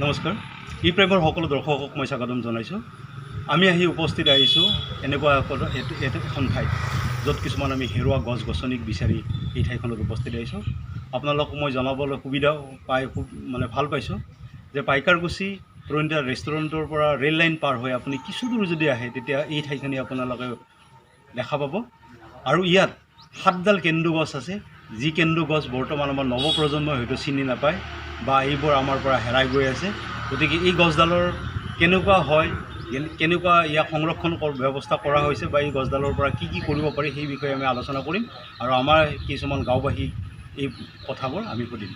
নমস্কাৰ ই প্ৰেমৰ সকলো দৰ্শকক মই স্বাগতম জনাইছোঁ। আমি আহি উপস্থিত আহিছোঁ এনেকুৱা এখন ঠাইত য'ত কিছুমান আমি হেৰুৱা গছ গছনিক বিচাৰি এই ঠাইখনত উপস্থিত আহিছোঁ। আপোনালোকক মই জনাবলৈ সুবিধা পাই খুব ভাল পাইছোঁ যে পাইকাৰকুছি তৰুণীয়া ৰেষ্টুৰেণ্টৰ পৰা ৰেল লাইন পাৰ হৈ আপুনি কিছু দূৰ যদি আহে তেতিয়া এই ঠাইখিনি আপোনালোকে দেখা পাব। আৰু ইয়াত 7ডাল কেন্দু গছ আছে, যি কেন্দু গছ বৰ্তমান আমাৰ নৱপ্ৰজন্মই হয়তো চিনি নাপায় বা এইবোৰ আমাৰ পৰা হেৰাই গৈ আছে। গতিকে এই গছডালৰ কেনেকুৱা হয়, কেনেকুৱা ইয়াক সংৰক্ষণ ব্যৱস্থা কৰা হৈছে বা এই গছডালৰ পৰা কি কি কৰিব পাৰি সেই বিষয়ে আমি আলোচনা কৰিম আৰু আমাৰ কিছুমান গাঁওবাসীক এই কথাবোৰ আমি সুধিম।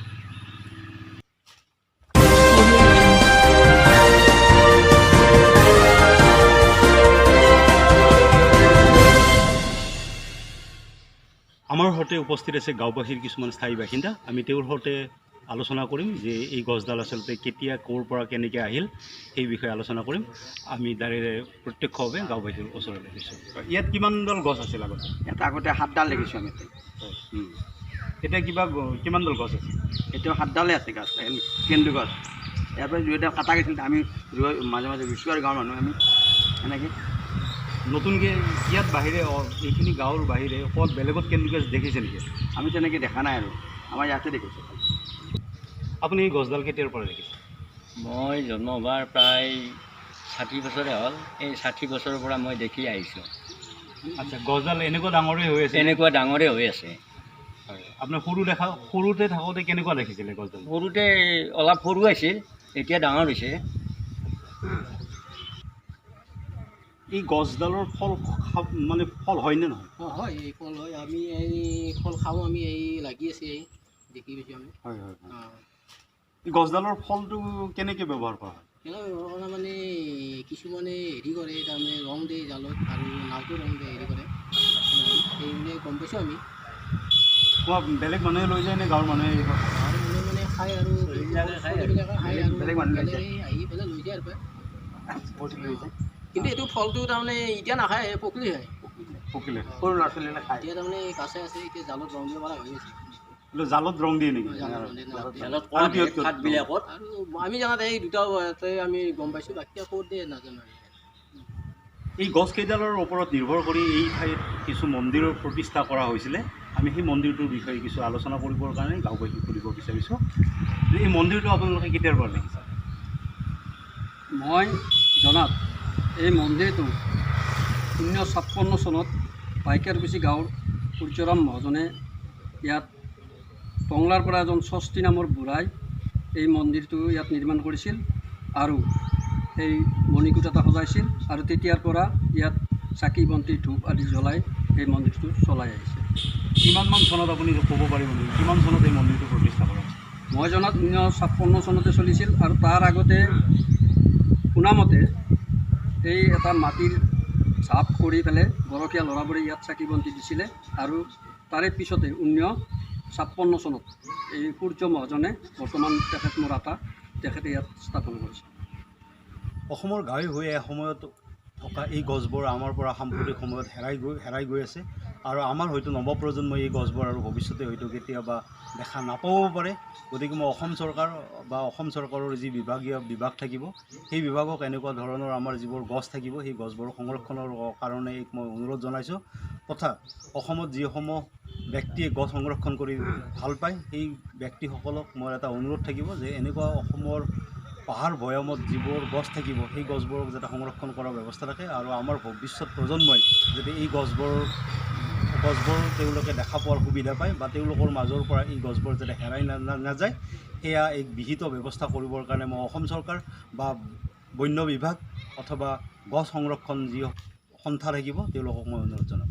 আমাৰ সৈতে উপস্থিত আছে গাঁওবাসীৰ কিছুমান স্থায়ী বাসিন্দা। আমি তেওঁৰ সৈতে আলোচনা কৰিম যে এই গছডাল আচলতে কেতিয়া ক'ৰ পৰা কেনেকৈ আহিল সেই বিষয়ে আলোচনা কৰিম। আমি ডাইৰেক্ট প্ৰত্যক্ষভাৱে গাঁওবাসীৰ ওচৰলৈ দেখিছোঁ। ইয়াত কিমানডাল গছ আছিল আগতে? এটা আগতে 7ডাল দেখিছোঁ আমি। এতিয়া কিমানডাল গছ আছে? এতিয়াও 7ডালে আছে গছ, কেন্দু গছ। ইয়াৰ পৰা 2ডাল কাটা গৈছিল, আমি মাজে মাজে ৰুইছোঁ আৰু গাঁৱৰ মানুহ আমি এনেকৈ। নতুনকৈ ইয়াত বাহিৰে এইখিনি গাঁৱৰ বাহিৰে ক'ত বেলেগত কেন্দু গছ দেখিছে নেকি? আমি তেনেকৈ দেখা নাই আৰু আমাৰ ইয়াতে দেখিছোঁ। আপুনি এই গছডাল কেতিয়াৰ পৰা দেখিছে? মই জন্ম হোৱাৰ প্ৰায় 60 বছৰে হ'ল। এই 60 বছৰৰ পৰা মই দেখি আহিছোঁ। আচ্ছা, গছডাল এনেকুৱা ডাঙৰেই হৈ আছে? এনেকুৱা ডাঙৰেই হৈ আছে। হয়, আপুনি সৰুতে থাকোঁতে কেনেকুৱা দেখিছিলে গছডাল? সৰুতে অলপ সৰু আছিল, এতিয়া ডাঙৰ হৈছে। এই গছডালৰ ফল ফল হয়নে নহয়? হয়, এই ফল হয়। আমি এই ফল খাওঁ, আমি এই লাগি আছে এই দেখি পাইছোঁ আমি। হয় হয়। এই গছডালৰ ফলটো কেনেকৈ ব্যৱহাৰ কৰা হয়? কেনেকৈ ব্যৱহাৰ কৰা মানে কিছুমানে হেৰি কৰে, তাৰমানে ৰং দিয়ে জালত আৰু নাওটো ৰং দিয়ে হেৰি কৰে, সেই মানে গম পাইছোঁ আমি। বেলেগ মানুহে লৈ যায় নে গাঁৱৰ মানুহে? গাঁৱৰ মানুহে মানে খায় আৰু ছোৱালীবিলাকে খায় আৰু বেলেগ মানুহ লৈ যায়। আহি পেলাই লৈ যায় আৰু কিন্তু এইটো ফলটো তাৰমানে এতিয়া নাখায়, পকিলে হয়। পকিলে সৰু ল'ৰা ছোৱালীলে খায়। এতিয়া তাৰমানে কাছে আছে, এতিয়া জালত ৰং দিব পৰা হৈ গৈছে। জালত ৰং দিয়ে নেকি? হাতবিলাকত আৰু আমি জানাত এই দুটা আমি গম পাইছোঁ, বাকী ক'ত দিয়ে নাজানো। এই গছকেইডালৰ ওপৰত নিৰ্ভৰ কৰি এই ঠাইত কিছু মন্দিৰৰ প্ৰতিষ্ঠা কৰা হৈছিলে। আমি সেই মন্দিৰটোৰ বিষয়ে কিছু আলোচনা কৰিবৰ কাৰণে গাঁওবাসীক সুধিব বিচাৰিছোঁ যে এই মন্দিৰটো আপোনালোকে কেতিয়াৰ পৰা দেখিছে? মই জনাত এই মন্দিৰটো 1956 চনত পাইকাৰকুছি গাঁৱৰ সূৰ্যৰাম মহাজনে ইয়াত টংলাৰ পৰা এজন ষষ্ঠী নামৰ বুঢ়াই এই মন্দিৰটো ইয়াত নিৰ্মাণ কৰিছিল আৰু এই মণিকূট এটা সজাইছিল আৰু তেতিয়াৰ পৰা ইয়াত চাকি বন্তি ধূপ আদি জ্বলাই এই মন্দিৰটো চলাই আহিছে। কিমানমান চনত আপুনি ক'ব পাৰিব নেকি? কিমান চনত এই মন্দিৰটো প্ৰতিষ্ঠা কৰা হৈছে? মই জনাত 1956 চনতে চলিছিল আৰু তাৰ আগতে শুনামতে এই এটা মাটিৰ জাপ কৰি পেলাই গৰখীয়া ল'ৰাবোৰে ইয়াত চাকি বন্তি দিছিলে আৰু তাৰে পিছতে 1956 চনত এই সূৰ্য মহাজনে বৰ্তমান তেখেত মোৰ আটা তেখেতে ইয়াত স্থাপন কৰিছে। অসমৰ গাঁৱে হৈ এসময়ত থকা এই গছবোৰ আমাৰ পৰা সাম্প্ৰতিক সময়ত হেৰাই গৈ আছে আৰু আমাৰ হয়তো নৱপ্ৰজন্মই এই গছবোৰ আৰু ভৱিষ্যতে হয়তো কেতিয়াবা দেখা নাপাবও পাৰে। গতিকে মই অসম চৰকাৰৰ যি বিভাগ থাকিব, সেই বিভাগক এনেকুৱা ধৰণৰ আমাৰ যিবোৰ গছ থাকিব সেই গছবোৰ সংৰক্ষণৰ কাৰণে মই অনুৰোধ জনাইছোঁ। তথা অসমত যিসমূহ ব্যক্তিয়ে গছ সংৰক্ষণ কৰি ভাল পায় সেই ব্যক্তিসকলক মোৰ এটা অনুৰোধ থাকিব যে এনেকুৱা অসমৰ পাহাৰ ভৈয়ামত যিবোৰ গছ থাকিব সেই গছবোৰক যাতে সংৰক্ষণ কৰাৰ ব্যৱস্থা থাকে আৰু আমাৰ ভৱিষ্যত প্ৰজন্মই যাতে এই গছবোৰ তেওঁলোকে দেখা পোৱাৰ সুবিধা পায় বা তেওঁলোকৰ মাজৰ পৰা এই গছবোৰ যাতে হেৰাই নাযায়, সেয়া এক বিহিত ব্যৱস্থা কৰিবৰ কাৰণে মই অসম চৰকাৰ বা বন্য বিভাগ অথবা গছ সংৰক্ষণ যি সন্থা থাকিব তেওঁলোকক মই অনুৰোধ জনাম।